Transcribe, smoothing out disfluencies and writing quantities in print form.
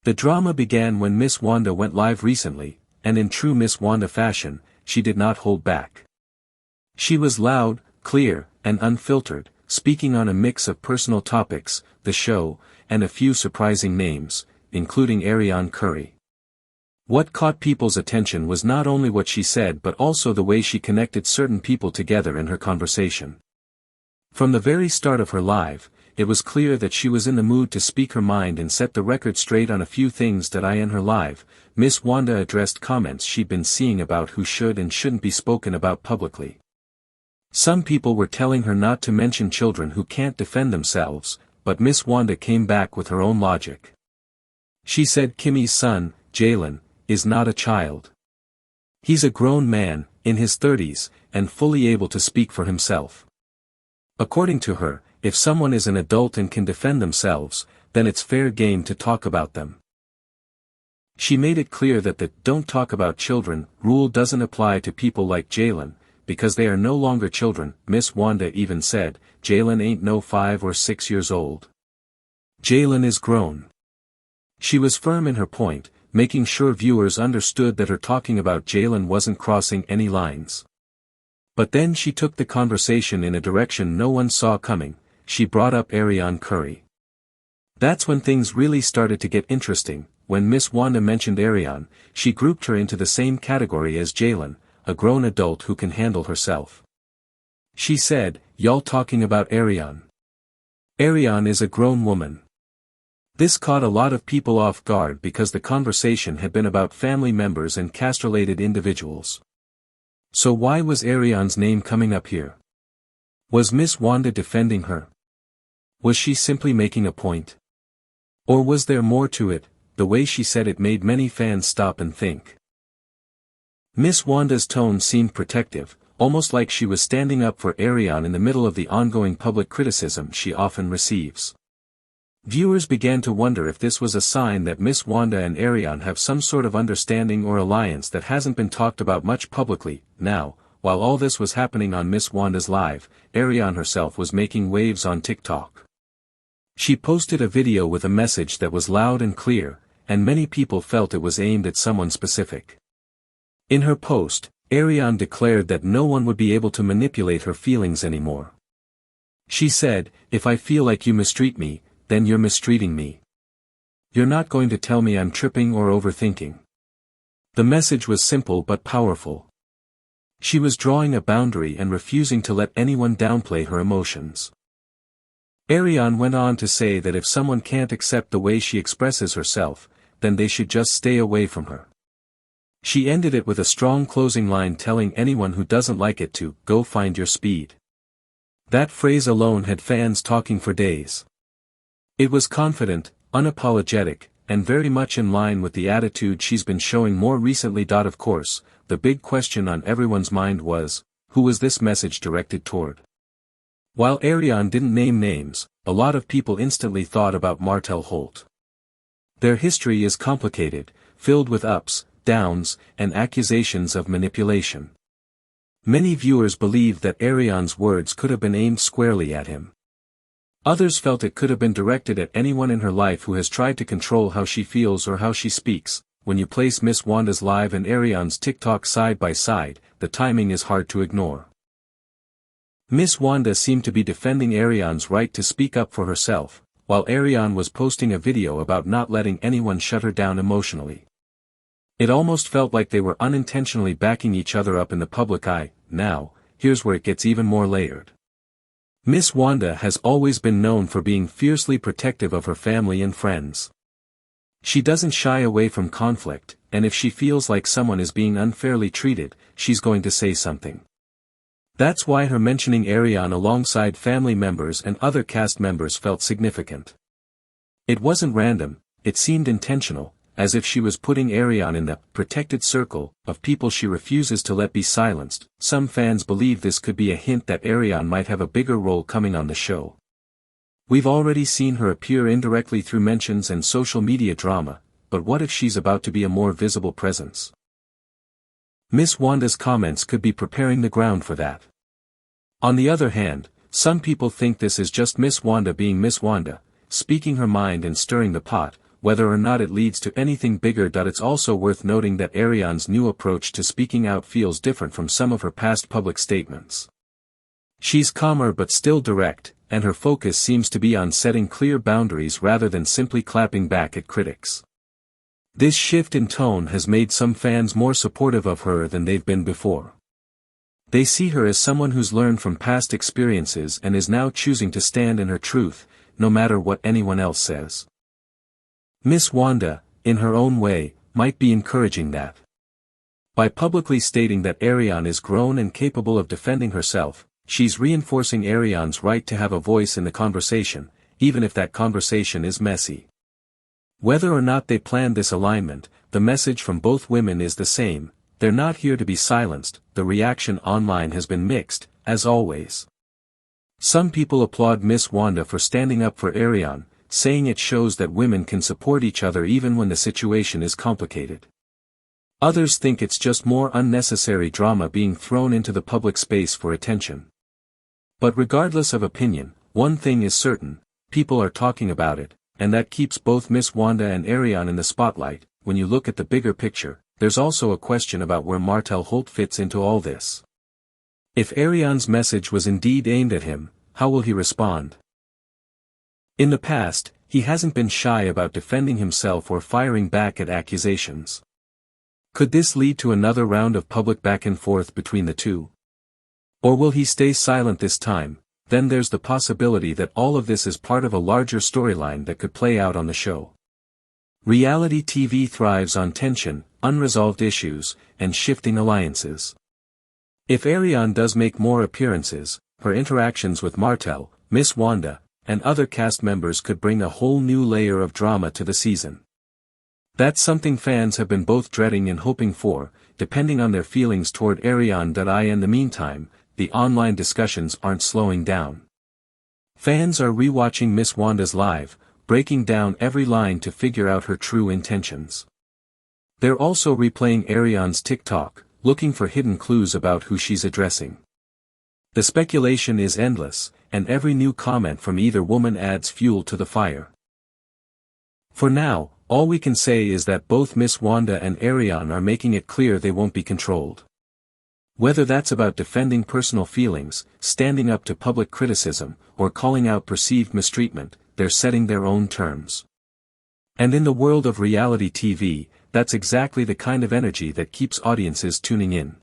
The drama began when Miss Wanda went live recently, and in true Miss Wanda fashion, she did not hold back. She was loud, clear, and unfiltered, speaking on a mix of personal topics, the show, and a few surprising names, including Arionne Curry. What caught people's attention was not only what she said but also the way she connected certain people together in her conversation. From the very start of her live, it was clear that she was in the mood to speak her mind and set the record straight on a few things that in her live. Miss Wanda addressed comments she'd been seeing about who should and shouldn't be spoken about publicly. Some people were telling her not to mention children who can't defend themselves, but Miss Wanda came back with her own logic. She said Kimmy's son, Jalen, is not a child. He's a grown man, in his 30s, and fully able to speak for himself. According to her, if someone is an adult and can defend themselves, then it's fair game to talk about them. She made it clear that the "don't talk about children" rule doesn't apply to people like Jalen, because they are no longer children. Miss Wanda even said, Jalen ain't no 5 or 6 years old. Jalen is grown. She was firm in her point, making sure viewers understood that her talking about Jalen wasn't crossing any lines. But then she took the conversation in a direction no one saw coming. She brought up Arionne Curry. That's when things really started to get interesting. When Miss Wanda mentioned Arionne, she grouped her into the same category as Jalen, a grown adult who can handle herself. She said, "Y'all talking about Arionne? Arionne is a grown woman." This caught a lot of people off guard because the conversation had been about family members and caste-related individuals. So why was Arionne's name coming up here? Was Miss Wanda defending her? Was she simply making a point? Or was there more to it? The way she said it made many fans stop and think. Miss Wanda's tone seemed protective, almost like she was standing up for Arionne in the middle of the ongoing public criticism she often receives. Viewers began to wonder if this was a sign that Miss Wanda and Arionne have some sort of understanding or alliance that hasn't been talked about much publicly. Now, while all this was happening on Miss Wanda's live, Arionne herself was making waves on TikTok. She posted a video with a message that was loud and clear, and many people felt it was aimed at someone specific. In her post, Arionne declared that no one would be able to manipulate her feelings anymore. She said, "If I feel like you mistreat me, then you're mistreating me. You're not going to tell me I'm tripping or overthinking." The message was simple but powerful. She was drawing a boundary and refusing to let anyone downplay her emotions. Arionne went on to say that if someone can't accept the way she expresses herself, then they should just stay away from her. She ended it with a strong closing line telling anyone who doesn't like it to go find your speed. That phrase alone had fans talking for days. It was confident, unapologetic, and very much in line with the attitude she's been showing more recently. Of course, the big question on everyone's mind was, who was this message directed toward? While Arionne didn't name names, a lot of people instantly thought about Martell Holt. Their history is complicated, filled with ups, downs, and accusations of manipulation. Many viewers believed that Arionne's words could have been aimed squarely at him. Others felt it could have been directed at anyone in her life who has tried to control how she feels or how she speaks. When you place Miss Wanda's live and Arionne's TikTok side by side, the timing is hard to ignore. Miss Wanda seemed to be defending Arionne's right to speak up for herself, while Arionne was posting a video about not letting anyone shut her down emotionally. It almost felt like they were unintentionally backing each other up in the public eye. Now, here's where it gets even more layered. Miss Wanda has always been known for being fiercely protective of her family and friends. She doesn't shy away from conflict, and if she feels like someone is being unfairly treated, she's going to say something. That's why her mentioning Arionne alongside family members and other cast members felt significant. It wasn't random, it seemed intentional, as if she was putting Arionne in the protected circle of people she refuses to let be silenced. Some fans believe this could be a hint that Arionne might have a bigger role coming on the show. We've already seen her appear indirectly through mentions and social media drama, but what if she's about to be a more visible presence? Miss Wanda's comments could be preparing the ground for that. On the other hand, some people think this is just Miss Wanda being Miss Wanda, speaking her mind and stirring the pot, whether or not it leads to anything bigger. It's also worth noting that Arionne's new approach to speaking out feels different from some of her past public statements. She's calmer but still direct, and her focus seems to be on setting clear boundaries rather than simply clapping back at critics. This shift in tone has made some fans more supportive of her than they've been before. They see her as someone who's learned from past experiences and is now choosing to stand in her truth, no matter what anyone else says. Miss Wanda, in her own way, might be encouraging that. By publicly stating that Arionne is grown and capable of defending herself, she's reinforcing Arionne's right to have a voice in the conversation, even if that conversation is messy. Whether or not they planned this alignment, the message from both women is the same: they're not here to be silenced. The reaction online has been mixed, as always. Some people applaud Miss Wanda for standing up for Arionne, saying it shows that women can support each other even when the situation is complicated. Others think it's just more unnecessary drama being thrown into the public space for attention. But regardless of opinion, one thing is certain: people are talking about it, and that keeps both Miss Wanda and Arionne in the spotlight. When you look at the bigger picture, there's also a question about where Martel Holt fits into all this. If Arionne's message was indeed aimed at him, how will he respond? In the past, he hasn't been shy about defending himself or firing back at accusations. Could this lead to another round of public back and forth between the two? Or will he stay silent this time? Then there's the possibility that all of this is part of a larger storyline that could play out on the show. Reality TV thrives on tension, unresolved issues, and shifting alliances. If Arionne does make more appearances, her interactions with Martel, Miss Wanda, and other cast members could bring a whole new layer of drama to the season. That's something fans have been both dreading and hoping for, depending on their feelings toward Arionne. In the meantime, the online discussions aren't slowing down. Fans are rewatching Miss Wanda's live, breaking down every line to figure out her true intentions. They're also replaying Arionne's TikTok, looking for hidden clues about who she's addressing. The speculation is endless, and every new comment from either woman adds fuel to the fire. For now, all we can say is that both Miss Wanda and Arionne are making it clear they won't be controlled. Whether that's about defending personal feelings, standing up to public criticism, or calling out perceived mistreatment, they're setting their own terms. And in the world of reality TV, that's exactly the kind of energy that keeps audiences tuning in.